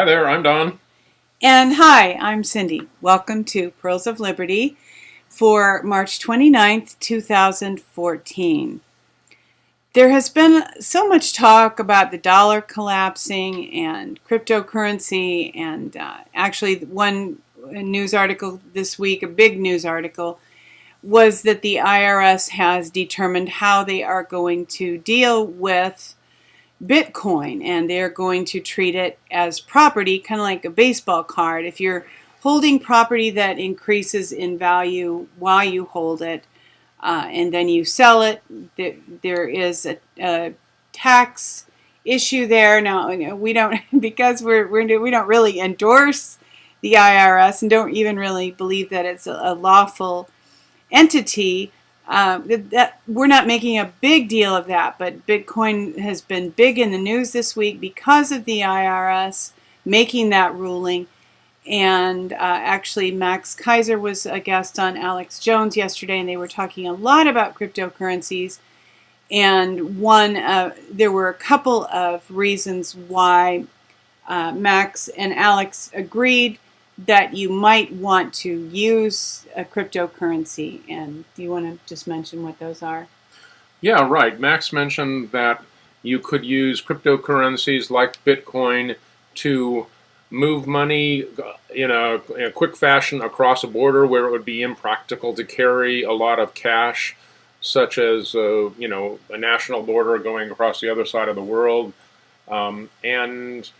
Hi there, I'm Don. And hi, I'm Cindy. Welcome to Pearls of Liberty for March 29th, 2014. There has been so much talk about the dollar collapsing and cryptocurrency, and actually one news article this week, a big news article, was that the IRS has determined how they are going to deal with Bitcoin, and they're going to treat it as property, kind of like a baseball card. If you're holding property that increases in value while you hold it, and then you sell it, there is a tax issue there. Now, we don't, because we don't really endorse the IRS and don't even really believe that it's a lawful entity. That we're not making a big deal of that, but Bitcoin has been big in the news this week because of the IRS making that ruling. And actually, Max Kaiser was a guest on Alex Jones yesterday, and they were talking a lot about cryptocurrencies. And there were a couple of reasons why Max and Alex agreed that you might want to use a cryptocurrency. And do you want to just mention what those are? Yeah, right. Max mentioned that you could use cryptocurrencies like Bitcoin to move money in a quick fashion across a border where it would be impractical to carry a lot of cash, such as a national border going across the other side of the world, and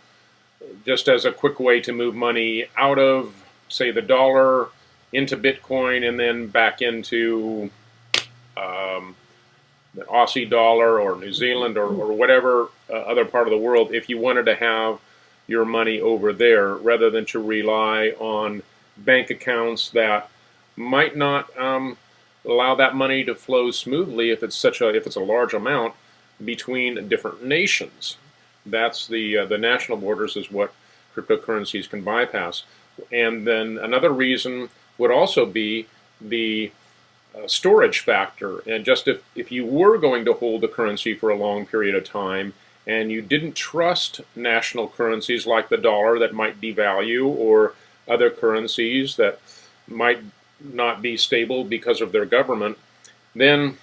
just as a quick way to move money out of, say, the dollar into Bitcoin and then back into the Aussie dollar or New Zealand or whatever other part of the world, if you wanted to have your money over there rather than to rely on bank accounts that might not allow that money to flow smoothly if it's a large amount between different nations. That's the national borders is what cryptocurrencies can bypass. And then another reason would also be the storage factor. And just if you were going to hold the currency for a long period of time and you didn't trust national currencies like the dollar that might devalue or other currencies that might not be stable because of their government, then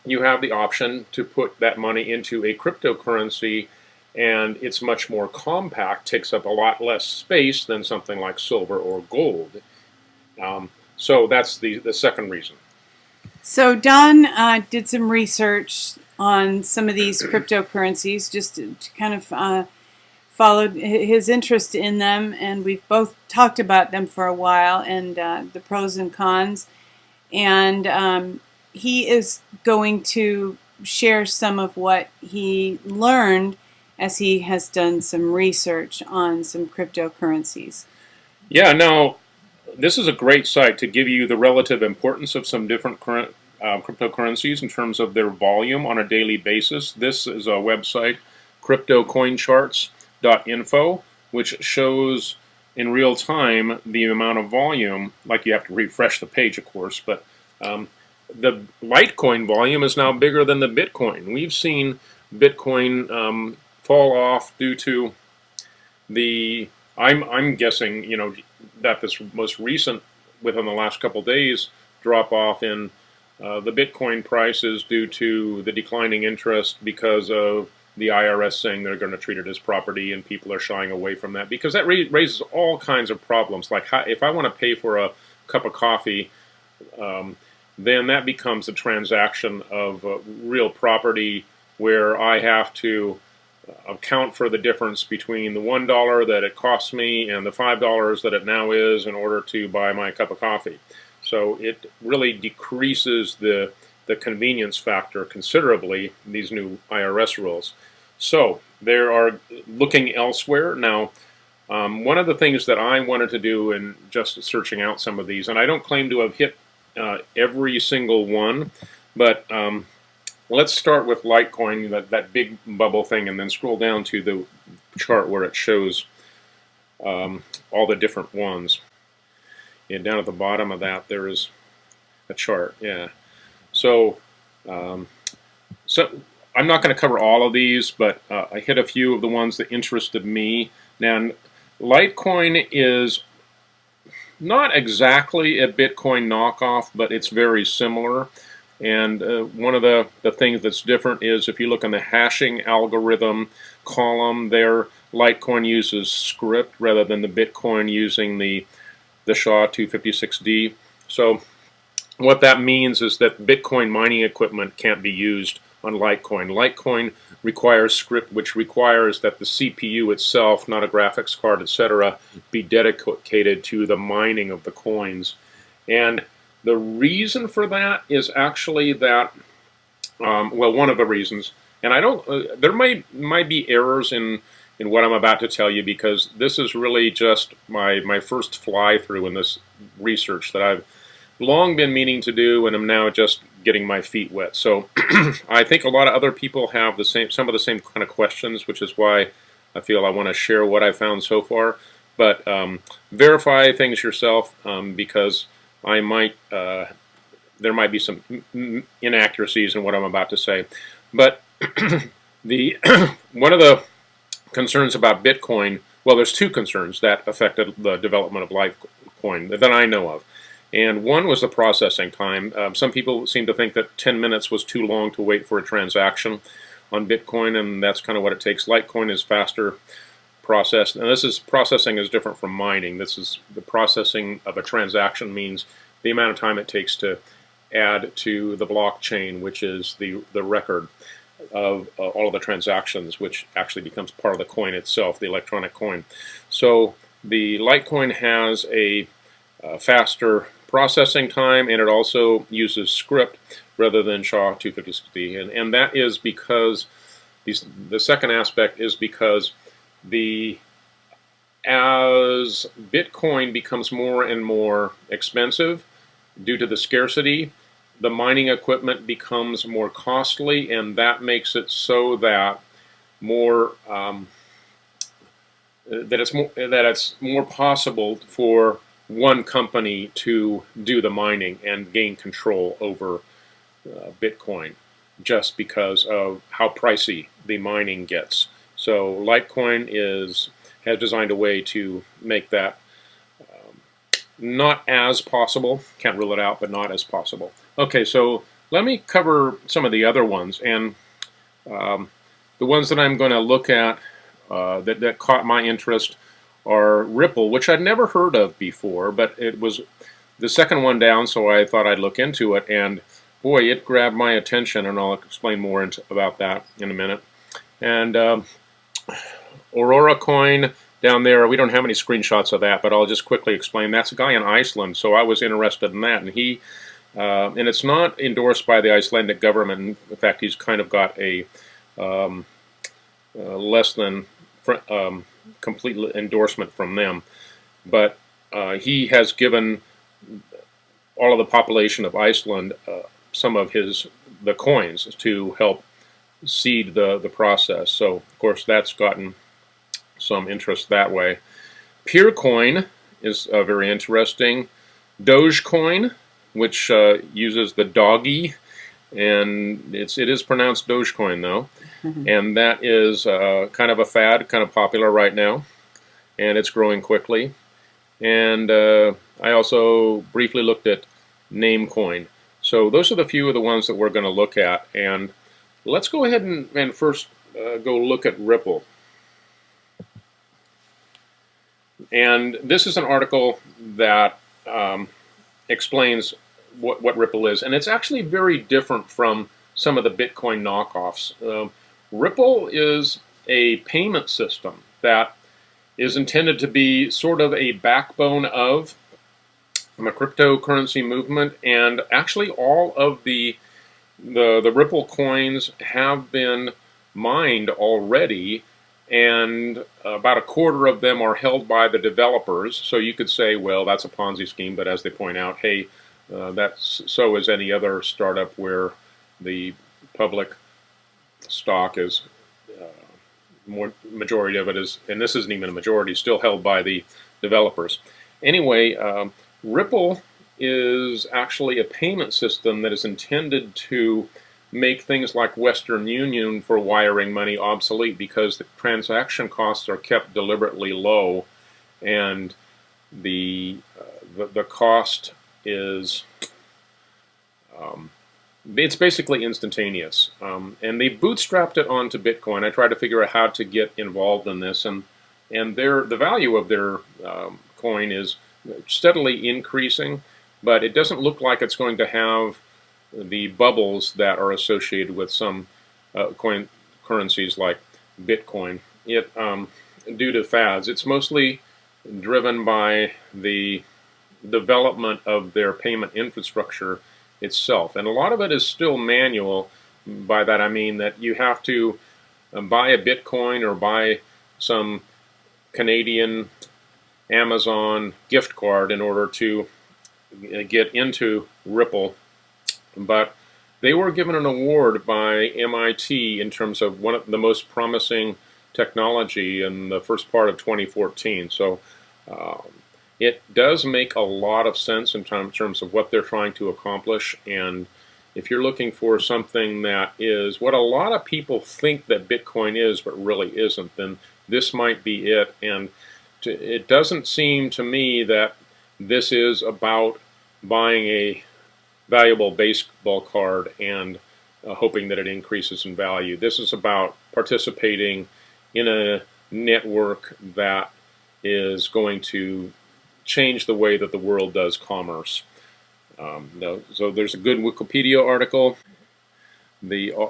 you have the option to put that money into a cryptocurrency, and it's much more compact, takes up a lot less space than something like silver or gold. So that's the second reason. So Don did some research on some of these cryptocurrencies, just to kind of followed his interest in them, and we've both talked about them for a while, and the pros and cons. And he is going to share some of what he learned as he has done some research on some cryptocurrencies. Yeah, now, this is a great site to give you the relative importance of some different current cryptocurrencies in terms of their volume on a daily basis. This is a website, cryptocoincharts.info, which shows in real time the amount of volume. Like, you have to refresh the page, of course, but the Litecoin volume is now bigger than the Bitcoin. We've seen Bitcoin fall off due to the, I'm guessing, that this most recent, within the last couple days, drop off in the Bitcoin price is due to the declining interest because of the IRS saying they're going to treat it as property, and people are shying away from that because that raises all kinds of problems. Like, if I want to pay for a cup of coffee, then that becomes a transaction of real property where I have to account for the difference between the $1 that it costs me and the $5 that it now is in order to buy my cup of coffee. So it really decreases the convenience factor considerably, these new IRS rules. So they are looking elsewhere. Now, one of the things that I wanted to do in just searching out some of these, and I don't claim to have hit every single one, but let's start with Litecoin, that big bubble thing, and then scroll down to the chart where it shows all the different ones. And down at the bottom of that, there is a chart. Yeah. So I'm not going to cover all of these, but I hit a few of the ones that interested me. Now, Litecoin is not exactly a Bitcoin knockoff, but it's very similar. And one of the things that's different is if you look in the hashing algorithm column there, Litecoin uses script rather than the Bitcoin using the SHA-256D. So what that means is that Bitcoin mining equipment can't be used on Litecoin. Litecoin requires script, which requires that the CPU itself, not a graphics card, etc., be dedicated to the mining of the coins. And the reason for that is actually that, well, one of the reasons, and I don't, there might be errors in what I'm about to tell you, because this is really just my first fly through in this research that I've long been meaning to do, and I'm now just getting my feet wet. So I think a lot of other people have some of the same kind of questions, which is why I feel I want to share what I found so far. But verify things yourself, because there might be some inaccuracies in what I'm about to say. But one of the concerns about Bitcoin, well, there's two concerns that affected the development of Litecoin that I know of. And one was the processing time. Some people seem to think that 10 minutes was too long to wait for a transaction on Bitcoin, and that's kind of what it takes. Litecoin is faster processed, and processing is different from mining. This is the processing of a transaction means the amount of time it takes to add to the blockchain, which is the record of all of the transactions, which actually becomes part of the coin itself, the electronic coin. So the Litecoin has a faster processing time, and it also uses script rather than SHA-256D, and that is because the second aspect is because as Bitcoin becomes more and more expensive due to the scarcity, the mining equipment becomes more costly, and that makes it so that it's more possible for one company to do the mining and gain control over Bitcoin, just because of how pricey the mining gets. So Litecoin has designed a way to make that not as possible. Can't rule it out, but not as possible. Okay, so let me cover some of the other ones, and the ones that I'm going to look at that caught my interest are Ripple, which I'd never heard of before, but it was the second one down, so I thought I'd look into it, and boy, it grabbed my attention, and I'll explain more about that in a minute. And Aurora Coin down there, we don't have any screenshots of that, but I'll just quickly explain. That's a guy in Iceland, so I was interested in that, and and it's not endorsed by the Icelandic government. In fact, he's kind of got a less than complete endorsement from them, but he has given all of the population of Iceland some of the coins to help seed the process. So of course that's gotten some interest that way. Peercoin is very interesting. Dogecoin, which uses the doggy, and it is pronounced Dogecoin though. And that is kind of a fad, kind of popular right now, and it's growing quickly. And I also briefly looked at Namecoin. So those are the few of the ones that we're going to look at. And let's go ahead and first go look at Ripple. And this is an article that explains what Ripple is, and it's actually very different from some of the Bitcoin knockoffs. Ripple is a payment system that is intended to be sort of a backbone of the cryptocurrency movement, and actually all of the Ripple coins have been mined already, and about a quarter of them are held by the developers. So you could say, well, that's a Ponzi scheme, but as they point out, hey, so is any other startup where the public stock is majority of it is, and this isn't even a majority, still held by the developers. Anyway, Ripple is actually a payment system that is intended to make things like Western Union for wiring money obsolete, because the transaction costs are kept deliberately low, and the cost is it's basically instantaneous, and they bootstrapped it onto Bitcoin. I tried to figure out how to get involved in this, and the value of their coin is steadily increasing, but it doesn't look like it's going to have the bubbles that are associated with some currencies like Bitcoin. It due to fads, it's mostly driven by the development of their payment infrastructure itself, and a lot of it is still manual. By that I mean that you have to buy a Bitcoin or buy some Canadian Amazon gift card in order to get into Ripple. But they were given an award by MIT in terms of one of the most promising technology in the first part of 2014. So it does make a lot of sense in terms of what they're trying to accomplish. And if you're looking for something that is what a lot of people think that Bitcoin is but really isn't, then this might be it. And it doesn't seem to me that this is about buying a valuable baseball card and hoping that it increases in value. This is about participating in a network that is going to change the way that the world does commerce. So there's a good Wikipedia article.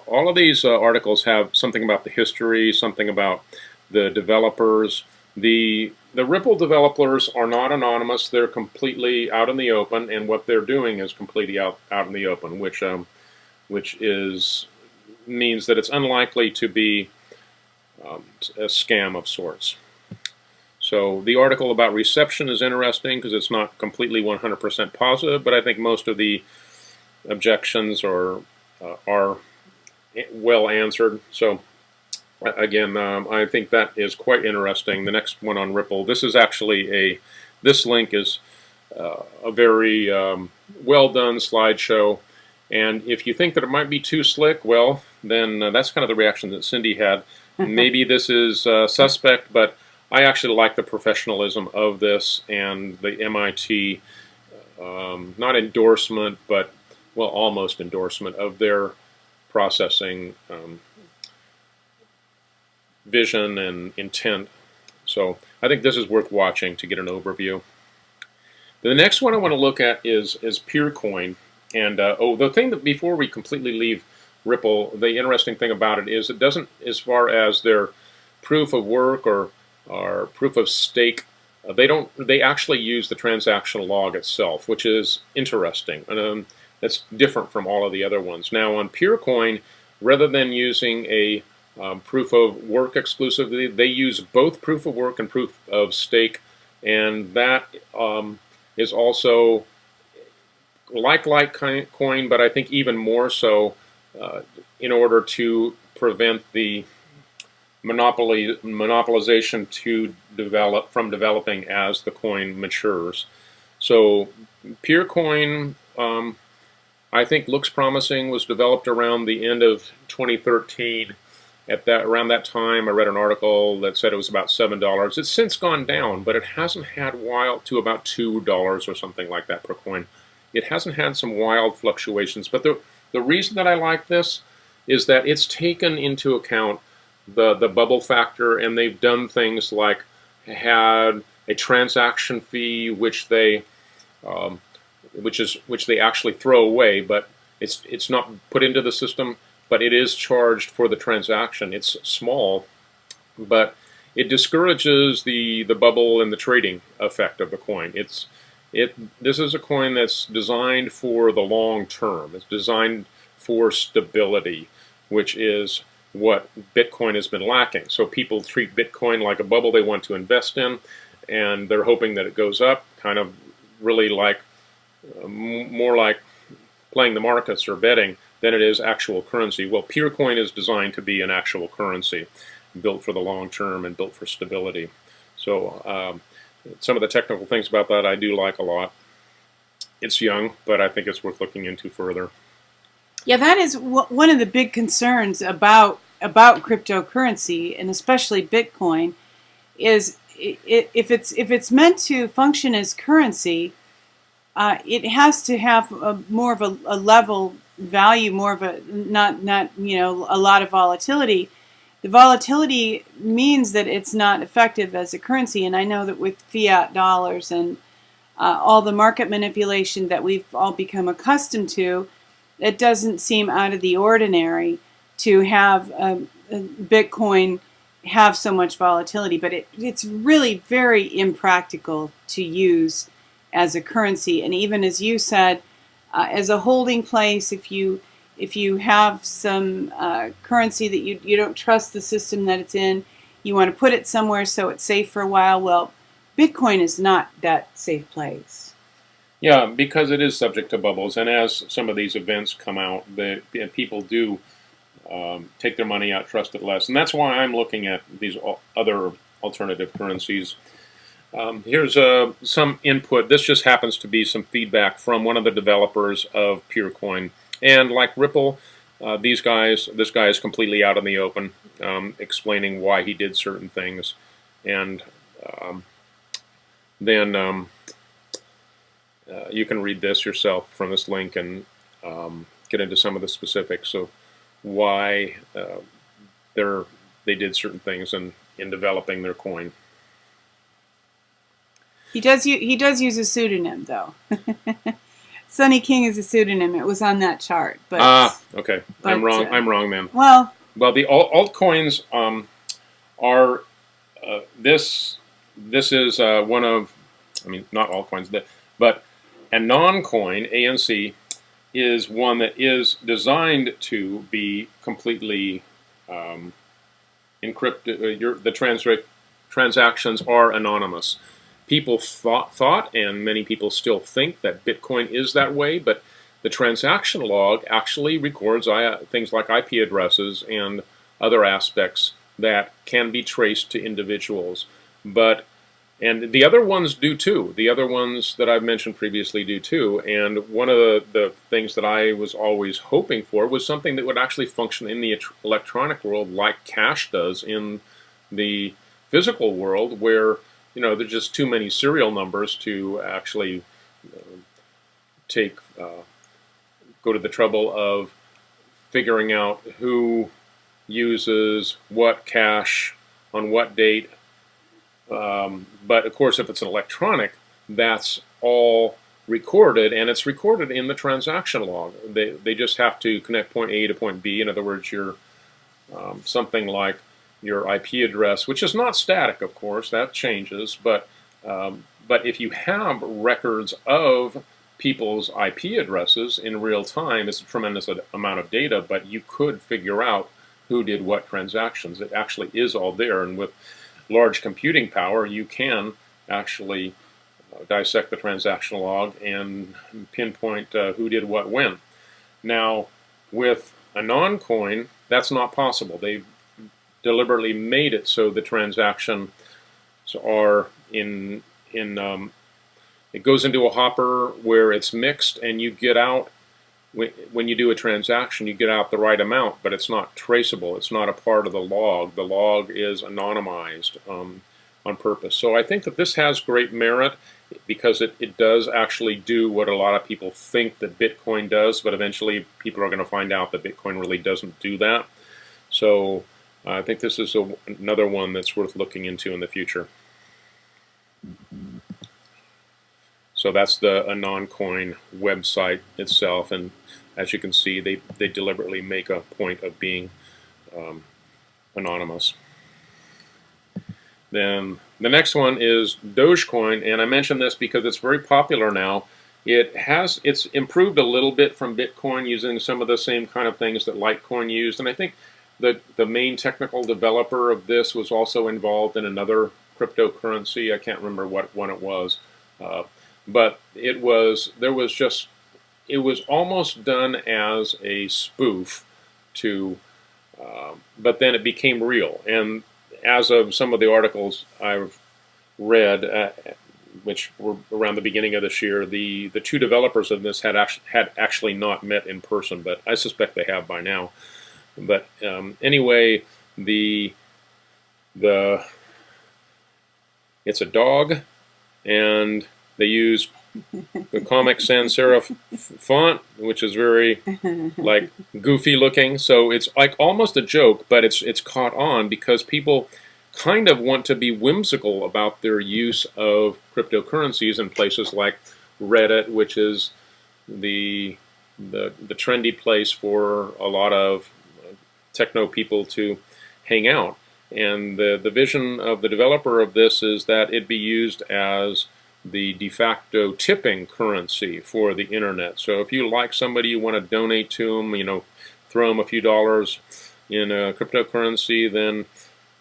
All of these articles have something about the history, something about the developers. The Ripple developers are not anonymous. They're completely out in the open, and what they're doing is completely out in the open, which means that it's unlikely to be a scam of sorts. So the article about reception is interesting because it's not completely 100% positive, but I think most of the objections are well answered. So again, I think that is quite interesting. The next one on Ripple, this is actually this link is a very well done slideshow, and if you think that it might be too slick, well, then that's kind of the reaction that Cindy had. Maybe this is suspect, but I actually like the professionalism of this and the MIT, not endorsement, but, well, almost endorsement of their processing vision and intent. So I think this is worth watching to get an overview. The next one I want to look at is Peercoin. And the thing that before we completely leave Ripple, the interesting thing about it is it doesn't, as far as their proof of work or proof of stake, they actually use the transactional log itself, which is interesting. And that's different from all of the other ones. Now on Peercoin, rather than using a proof of work exclusively, they use both proof of work and proof of stake, and that is also like Litecoin, but I think even more so in order to prevent the monopolization from developing as the coin matures. So Peercoin, I think, looks promising. Was developed around the end of 2013. Around that time, I read an article that said it was about $7. It's since gone down, but it hasn't had to about $2 or something like that per coin. It hasn't had some wild fluctuations. But the reason that I like this is that it's taken into account the bubble factor, and they've done things like had a transaction fee which they actually throw away, but it's not put into the system, but it is charged for the transaction. It's small, but it discourages the bubble and the trading effect of the coin. This is a coin that's designed for the long term. It's designed for stability, which is what Bitcoin has been lacking. So people treat Bitcoin like a bubble they want to invest in, and they're hoping that it goes up, kind of really like more like playing the markets or betting than it is actual currency. Well, Peercoin is designed to be an actual currency, built for the long term and built for stability. So some of the technical things about that I do like a lot. It's young, but I think it's worth looking into further. Yeah, that is one of the big concerns about cryptocurrency, and especially Bitcoin, is if it's meant to function as currency, it has to have more of a level value, more of a not a lot of volatility. The volatility means that it's not effective as a currency, and I know that with fiat dollars and all the market manipulation that we've all become accustomed to, it doesn't seem out of the ordinary to have Bitcoin have so much volatility, but it's really very impractical to use as a currency. And even as you said, as a holding place, if you have some currency that you don't trust the system that it's in, you want to put it somewhere so it's safe for a while. Well, Bitcoin is not that safe place. Yeah, because it is subject to bubbles, and as some of these events come out, people do take their money out, trust it less, and that's why I'm looking at these other alternative currencies. Here's some input. This just happens to be some feedback from one of the developers of PureCoin. And like Ripple, this guy is completely out in the open, explaining why he did certain things. And then you can read this yourself from this link and get into some of the specifics of why they did certain things in developing their coin. He does use a pseudonym, though. Sunny King is a pseudonym. It was on that chart. But okay. I'm wrong. I'm wrong, then. Well, the altcoins are this is one of, I mean, not altcoins, but Anoncoin, ANC, is one that is designed to be completely encrypted. The transactions are anonymous. People thought, and many people still think, that Bitcoin is that way, but the transaction log actually records things like IP addresses and other aspects that can be traced to individuals. And the other ones do too. The other ones that I've mentioned previously do too. And one of the things that I was always hoping for was something that would actually function in the electronic world like cash does in the physical world, where there's just too many serial numbers to actually go to the trouble of figuring out who uses what cash on what date. But of course, if it's an electronic, that's all recorded, and it's recorded in the transaction log. They just have to connect point A to point B. In other words, your something like your IP address, which is not static, of course, that changes. But if you have records of people's IP addresses in real time, it's a tremendous amount of data. But you could figure out who did what transactions. It actually is all there, and with large computing power, you can actually dissect the transaction log and pinpoint who did what when. Now, with Anoncoin, that's not possible. They've deliberately made it so the transactions are it goes into a hopper where it's mixed, and you get out, when you do a transaction, you get out the right amount, but it's not traceable. It's not a part of the log. The log is anonymized on purpose. So I think that this has great merit, because it does actually do what a lot of people think that Bitcoin does, but eventually people are going to find out that Bitcoin really doesn't do that. So I think this is another one that's worth looking into in the future. So that's the Anoncoin website itself, and as you can see, they deliberately make a point of being anonymous. Then the next one is Dogecoin, and I mention this because it's very popular now. It's improved a little bit from Bitcoin, using some of the same kind of things that Litecoin used, and I think that the main technical developer of this was also involved in another cryptocurrency. I can't remember what one it was. But it was almost done as a spoof but then it became real. And as of some of the articles I've read, which were around the beginning of this year, the two developers of this had actually not met in person, but I suspect they have by now. But anyway, the It's a dog, and they use the Comic Sans Serif font, which is very like goofy looking. So it's like almost a joke, but it's caught on because people kind of want to be whimsical about their use of cryptocurrencies in places like Reddit, which is the trendy place for a lot of techno people to hang out. And the vision of the developer of this is that it be used as the de facto tipping currency for the internet. So if you like somebody, you want to donate to them, throw them a few dollars in a cryptocurrency, then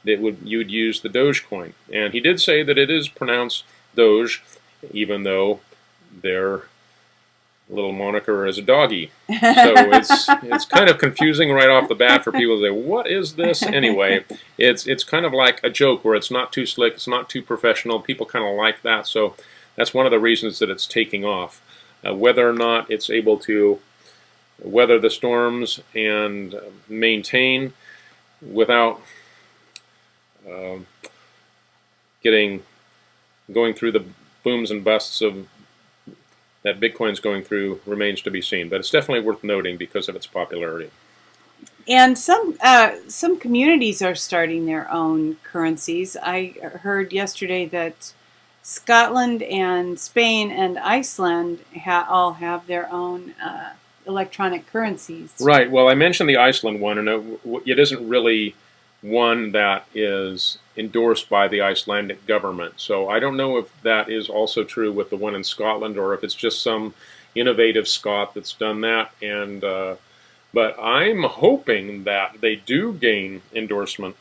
you'd use the Dogecoin. And he did say that it is pronounced Doge, even though their little moniker is a doggy. So it's kind of confusing right off the bat for people to say, what is this? Anyway, it's kind of like a joke where it's not too slick, it's not too professional. People kind of like that, so that's one of the reasons that it's taking off. Whether or not it's able to weather the storms and maintain without going through the booms and busts of that Bitcoin's going through remains to be seen, but it's definitely worth noting because of its popularity. And some communities are starting their own currencies. I heard yesterday that Scotland and Spain and Iceland all have their own electronic currencies. Right. Well, I mentioned the Iceland one, and it isn't really one that is endorsed by the Icelandic government. So I don't know if that is also true with the one in Scotland, or if it's just some innovative Scot that's done that. And but I'm hoping that they do gain endorsement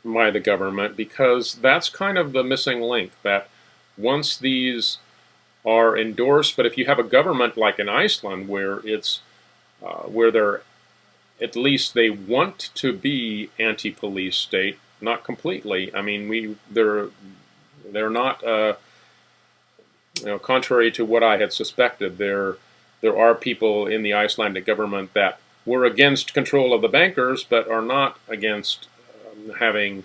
by the government, because that's kind of the missing link, that once these are endorsed, but if you have a government like in Iceland where it's where they're at least they want to be anti-police state, not completely. I mean, they're not contrary to what I had suspected. There are people in the Icelandic government that were against control of the bankers, but are not against having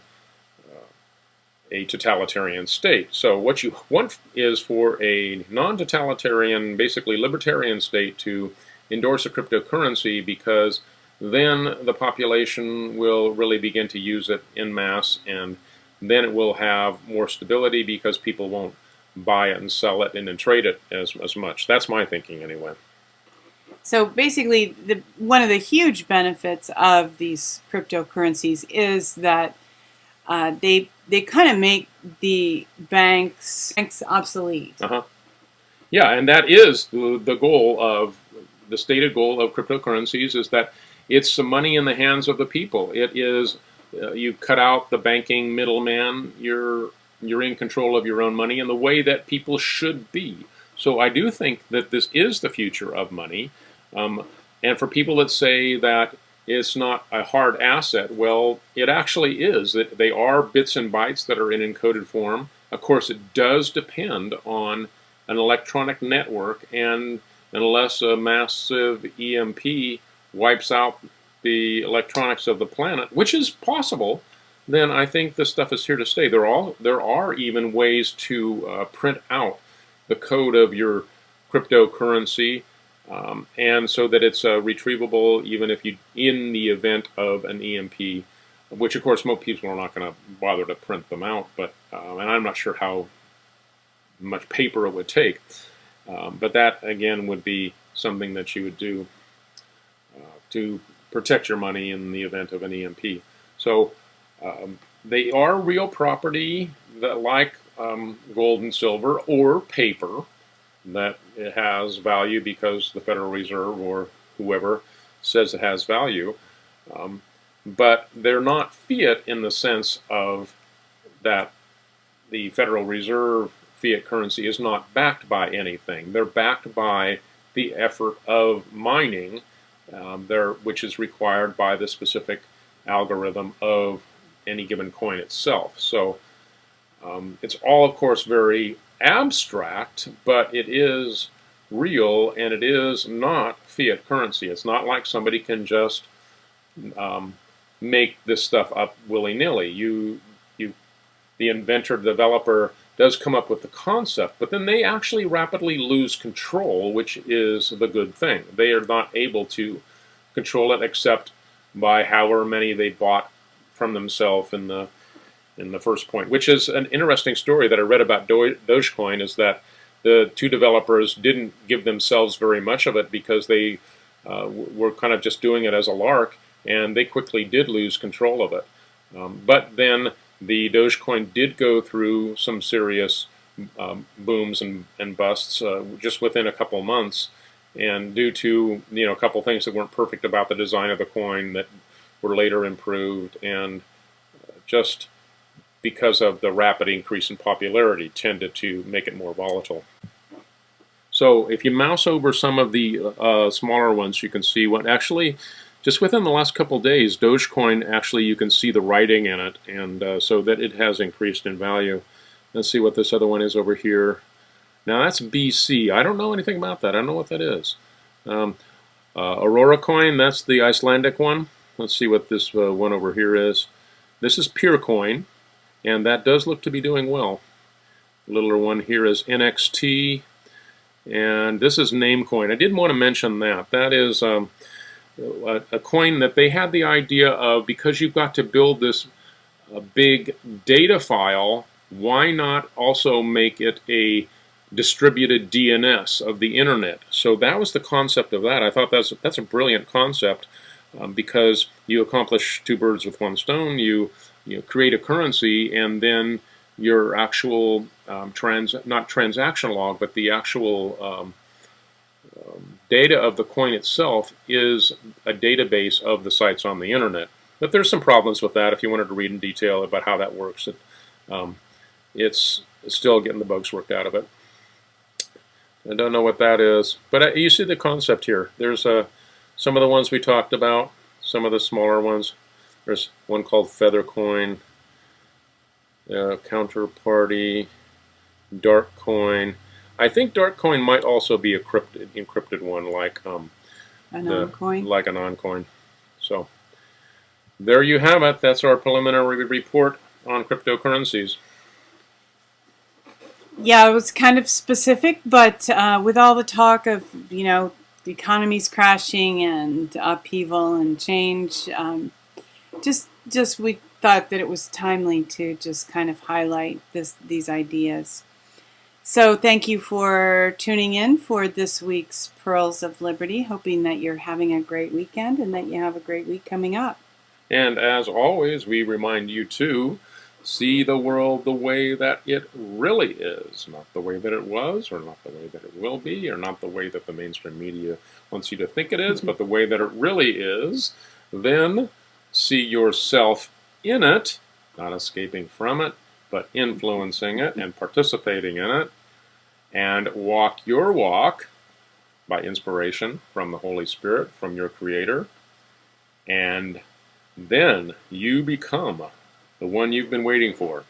a totalitarian state. So what you want is for a non-totalitarian, basically libertarian state to endorse a cryptocurrency, because then the population will really begin to use it en masse, and then it will have more stability because people won't buy it and sell it and then trade it as much. That's my thinking anyway. So basically, one of the huge benefits of these cryptocurrencies is that they kind of make the banks obsolete. Yeah, and that is the goal of the stated goal of cryptocurrencies, is that it's some money in the hands of the people. It is you cut out the banking middleman. You're in control of your own money in the way that people should be. So I do think that this is the future of money. And for people that say that it's not a hard asset, well, it actually is. They are bits and bytes that are in encoded form. Of course, it does depend on an electronic network, and unless a massive EMP wipes out the electronics of the planet, which is possible, then I think this stuff is here to stay. There are even ways to print out the code of your cryptocurrency, and so that it's retrievable even if in the event of an EMP, which of course most people are not going to bother to print them out, but and I'm not sure how much paper it would take, but that again would be something that you would do to protect your money in the event of an EMP. So they are real property, that like gold and silver or paper, that it has value because the Federal Reserve or whoever says it has value. But they're not fiat in the sense of that the Federal Reserve fiat currency is not backed by anything. They're backed by the effort of mining, which is required by the specific algorithm of any given coin itself. So it's all, of course, very abstract, but it is real, and it is not fiat currency. It's not like somebody can just make this stuff up willy-nilly. You the inventor, developer, does come up with the concept, but then they actually rapidly lose control, which is the good thing. They are not able to control it except by however many they bought from themselves in the first point, which is an interesting story that I read about Dogecoin, is that the two developers didn't give themselves very much of it because they were kind of just doing it as a lark, and they quickly did lose control of it. But then the Dogecoin did go through some serious booms and busts just within a couple months, and due to a couple things that weren't perfect about the design of the coin that were later improved, and just because of the rapid increase in popularity tended to make it more volatile. So if you mouse over some of the smaller ones, you can see what actually, just within the last couple days, Dogecoin, actually you can see the writing in it, and so that it has increased in value. Let's see what this other one is over here. Now that's BC. I don't know anything about that. I don't know what that is. Aurora coin, that's the Icelandic one. Let's see what this one over here is. This is Pure Coin, and that does look to be doing well. The littler one here is NXT, and this is Namecoin. I did want to mention that. That is a coin that they had the idea of, because you've got to build this big data file, why not also make it a distributed DNS of the internet? So that was the concept of that. I thought that's a brilliant concept, because you accomplish two birds with one stone. You create a currency, and then your actual not transaction log, but the actual data of the coin itself is a database of the sites on the internet. But there's some problems with that. If you wanted to read in detail about how that works, it's still getting the bugs worked out of it. I don't know what that is, but you see the concept here. There's some of the ones we talked about, some of the smaller ones. There's one called Feathercoin, Counterparty, Darkcoin. I think Darkcoin might also be a encrypted one, like Anoncoin. Like Anoncoin. So there you have it. That's our preliminary report on cryptocurrencies. Yeah, it was kind of specific, but with all the talk of, the economy's crashing and upheaval and change, just we thought that it was timely to just kind of highlight these ideas. So thank you for tuning in for this week's Pearls of Liberty, hoping that you're having a great weekend and that you have a great week coming up. And as always, we remind you to see the world the way that it really is, not the way that it was, or not the way that it will be, or not the way that the mainstream media wants you to think it is, but the way that it really is. Then see yourself in it, not escaping from it, but influencing it and participating in it, and walk your walk by inspiration from the Holy Spirit, from your Creator, and then you become the one you've been waiting for.